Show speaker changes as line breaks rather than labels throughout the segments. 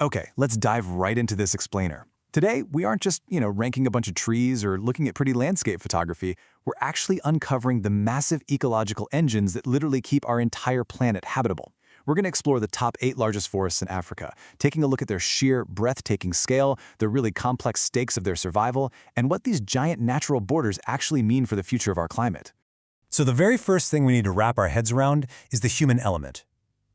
Okay, let's dive right into this explainer. Today, we aren't just, ranking a bunch of trees or looking at pretty landscape photography. We're actually uncovering the massive ecological engines that literally keep our entire planet habitable. We're going to explore the top 8 largest forests in Africa, taking a look at their sheer, breathtaking scale, the really complex stakes of their survival, and what these giant natural borders actually mean for the future of our climate.
So the very first thing we need to wrap our heads around is the human element.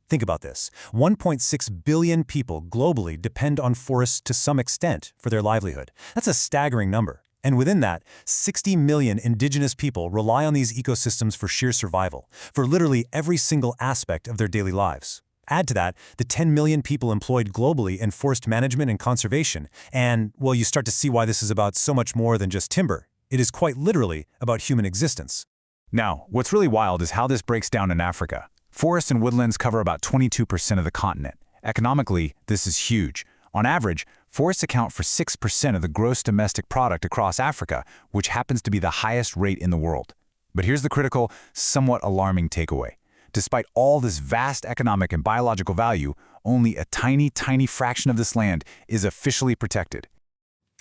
Think about this. 1.6 billion people globally depend on forests to some extent for their livelihood. That's a staggering number. And within that, 60 million indigenous people rely on these ecosystems for sheer survival, for literally every single aspect of their daily lives. Add to that the 10 million people employed globally in forest management and conservation, and, well, you start to see why this is about so much more than just timber. It is quite literally about human existence.
Now, what's really wild is how this breaks down in Africa. Forests and woodlands cover about 22% of the continent. Economically, this is huge. On average, forests account for 6% of the gross domestic product across Africa, which happens to be the highest rate in the world. But here's the critical, somewhat alarming takeaway. Despite all this vast economic and biological value, only a tiny, tiny fraction of this land is officially protected.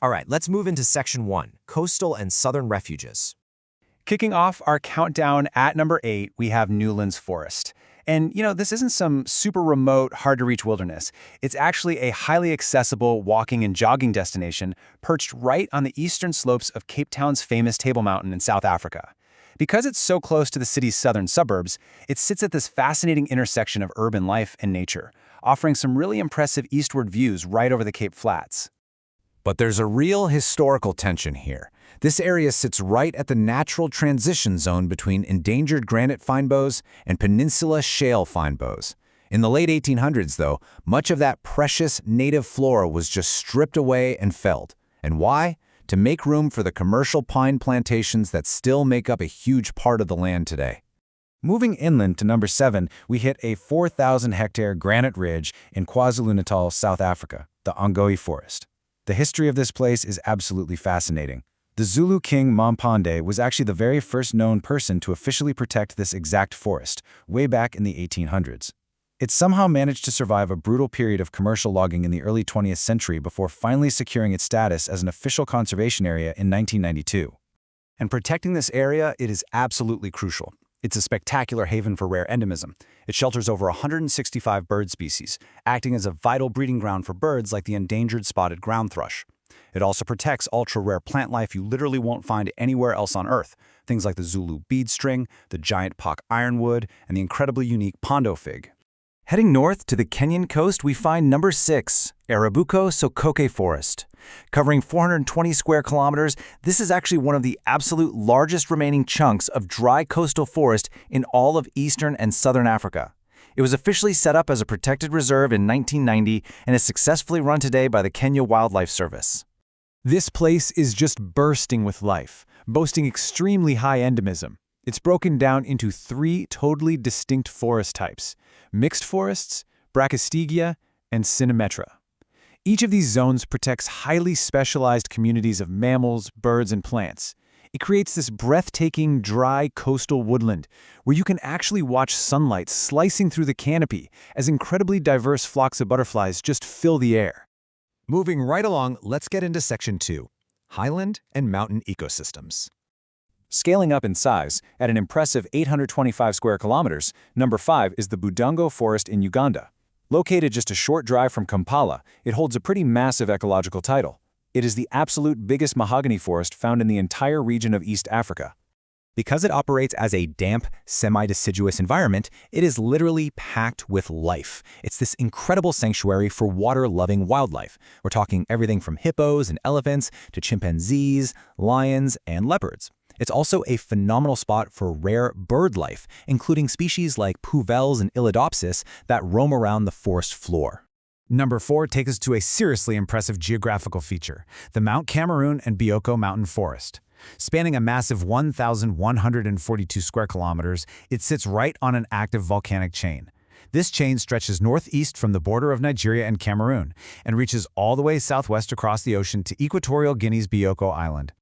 All right, let's move into Section 1, Coastal and Southern Refuges.
Kicking off our countdown at number 8, we have Newlands Forest. And, this isn't some super remote, hard-to-reach wilderness. It's actually a highly accessible walking and jogging destination perched right on the eastern slopes of Cape Town's famous Table Mountain in South Africa. Because it's so close to the city's southern suburbs, it sits at this fascinating intersection of urban life and nature, offering some really impressive eastward views right over the Cape Flats.
But there's a real historical tension here. This area sits right at the natural transition zone between endangered granite fynbos and peninsula shale fynbos. In the late 1800s, though, much of that precious native flora was just stripped away and felled. And why? To make room for the commercial pine plantations that still make up a huge part of the land today.
Moving inland to number 7, we hit a 4,000-hectare granite ridge in KwaZulu-Natal, South Africa, the Ongoye Forest. The history of this place is absolutely fascinating. The Zulu king Mampande was actually the very first known person to officially protect this exact forest, way back in the 1800s. It somehow managed to survive a brutal period of commercial logging in the early 20th century before finally securing its status as an official conservation area in 1992. And protecting this area, it is absolutely crucial. It's a spectacular haven for rare endemism. It shelters over 165 bird species, acting as a vital breeding ground for birds like the endangered spotted ground thrush. It also protects ultra-rare plant life you literally won't find anywhere else on Earth, things like the Zulu beadstring, the giant pock ironwood, and the incredibly unique pondo fig. Heading north to the Kenyan coast, we find number 6, Arabuko Sokoke Forest. Covering 420 square kilometers, this is actually one of the absolute largest remaining chunks of dry coastal forest in all of eastern and southern Africa. It was officially set up as a protected reserve in 1990 and is successfully run today by the Kenya Wildlife Service. This place is just bursting with life, boasting extremely high endemism. It's broken down into 3 totally distinct forest types: mixed forests, Brachystegia, and Cynometra. Each of these zones protects highly specialized communities of mammals, birds, and plants. It creates this breathtaking, dry coastal woodland where you can actually watch sunlight slicing through the canopy as incredibly diverse flocks of butterflies just fill the air.
Moving right along, let's get into Section 2, Highland and Mountain Ecosystems.
Scaling up in size, at an impressive 825 square kilometers, number 5 is the Budongo Forest in Uganda. Located just a short drive from Kampala, it holds a pretty massive ecological title. It is the absolute biggest mahogany forest found in the entire region of East Africa.
Because it operates as a damp, semi-deciduous environment, it is literally packed with life. It's this incredible sanctuary for water-loving wildlife. We're talking everything from hippos and elephants to chimpanzees, lions, and leopards. It's also a phenomenal spot for rare bird life, including species like puvels and Illidopsis that roam around the forest floor.
Number 4 takes us to a seriously impressive geographical feature, the Mount Cameroon and Bioko Mountain Forest. Spanning a massive 1,142 square kilometers, it sits right on an active volcanic chain. This chain stretches northeast from the border of Nigeria and Cameroon and reaches all the way southwest across the ocean to Equatorial Guinea's Bioko Island.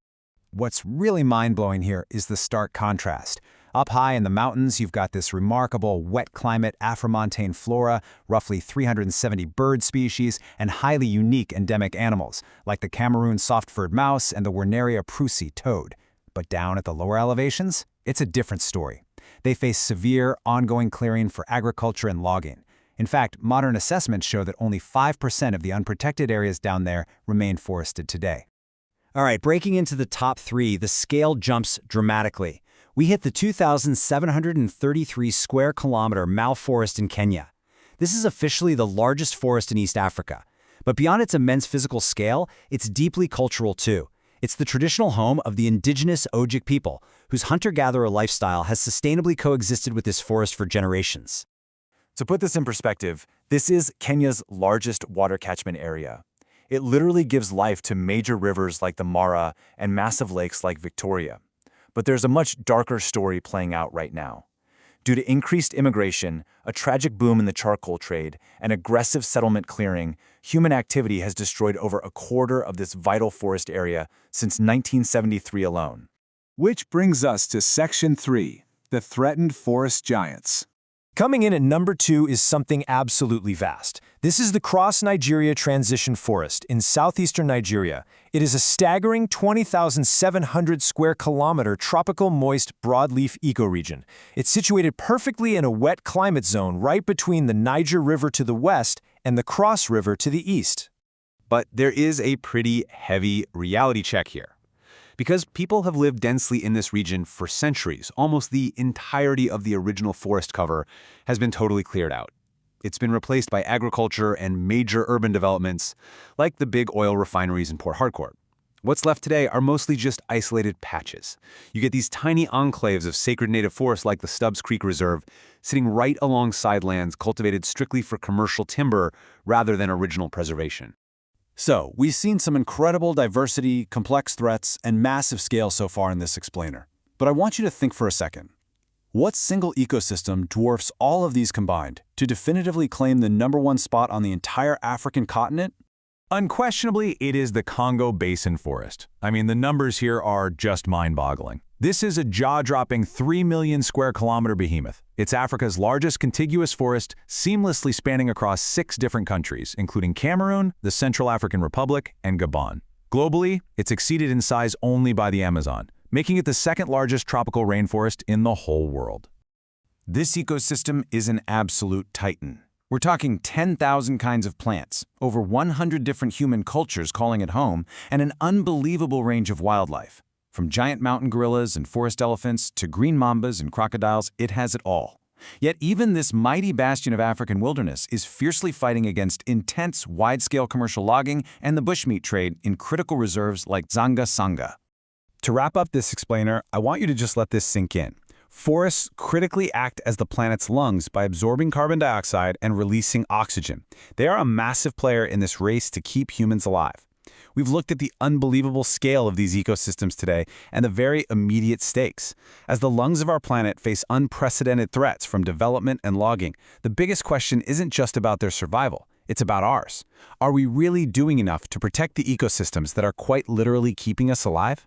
What's really mind-blowing here is the stark contrast.
Up high in the mountains, you've got this remarkable wet climate Afromontane flora, roughly 370 bird species, and highly unique endemic animals, like the Cameroon soft-furred mouse and the Werneria prusi toad. But down at the lower elevations, it's a different story. They face severe, ongoing clearing for agriculture and logging. In fact, modern assessments show that only 5% of the unprotected areas down there remain forested today.
All right, breaking into the top 3, the scale jumps dramatically. We hit the 2,733 square kilometer Mau Forest in Kenya. This is officially the largest forest in East Africa. But beyond its immense physical scale, it's deeply cultural too. It's the traditional home of the indigenous Ojik people, whose hunter-gatherer lifestyle has sustainably coexisted with this forest for generations.
To put this in perspective, this is Kenya's largest water catchment area. It literally gives life to major rivers like the Mara and massive lakes like Victoria. But there's a much darker story playing out right now. Due to increased immigration, a tragic boom in the charcoal trade, and aggressive settlement clearing, human activity has destroyed over a quarter of this vital forest area since 1973 alone.
Which brings us to Section 3, the threatened forest giants.
Coming in at number 2 is something absolutely vast. This is the Cross-Nigeria Transition Forest in southeastern Nigeria. It is a staggering 20,700 square kilometer tropical moist broadleaf ecoregion. It's situated perfectly in a wet climate zone right between the Niger River to the west and the Cross River to the east.
But there is a pretty heavy reality check here. Because people have lived densely in this region for centuries, almost the entirety of the original forest cover has been totally cleared out. It's been replaced by agriculture and major urban developments, like the big oil refineries in Port Harcourt. What's left today are mostly just isolated patches. You get these tiny enclaves of sacred native forests like the Stubbs Creek Reserve, sitting right alongside lands cultivated strictly for commercial timber rather than original preservation.
So, we've seen some incredible diversity, complex threats, and massive scale so far in this explainer. But I want you to think for a second. What single ecosystem dwarfs all of these combined to definitively claim the #1 spot on the entire African continent?
Unquestionably, it is the Congo Basin Forest. I mean, the numbers here are just mind-boggling. This is a jaw-dropping 3 million square kilometer behemoth. It's Africa's largest contiguous forest, seamlessly spanning across 6 different countries, including Cameroon, the Central African Republic, and Gabon. Globally, it's exceeded in size only by the Amazon, making it the second largest tropical rainforest in the whole world.
This ecosystem is an absolute titan. We're talking 10,000 kinds of plants, over 100 different human cultures calling it home, and an unbelievable range of wildlife. From giant mountain gorillas and forest elephants to green mambas and crocodiles, it has it all. Yet even this mighty bastion of African wilderness is fiercely fighting against intense, wide-scale commercial logging and the bushmeat trade in critical reserves like Zanga-Sanga. To wrap up this explainer, I want you to just let this sink in. Forests critically act as the planet's lungs by absorbing carbon dioxide and releasing oxygen. They are a massive player in this race to keep humans alive. We've looked at the unbelievable scale of these ecosystems today and the very immediate stakes. As the lungs of our planet face unprecedented threats from development and logging, the biggest question isn't just about their survival, it's about ours. Are we really doing enough to protect the ecosystems that are quite literally keeping us alive?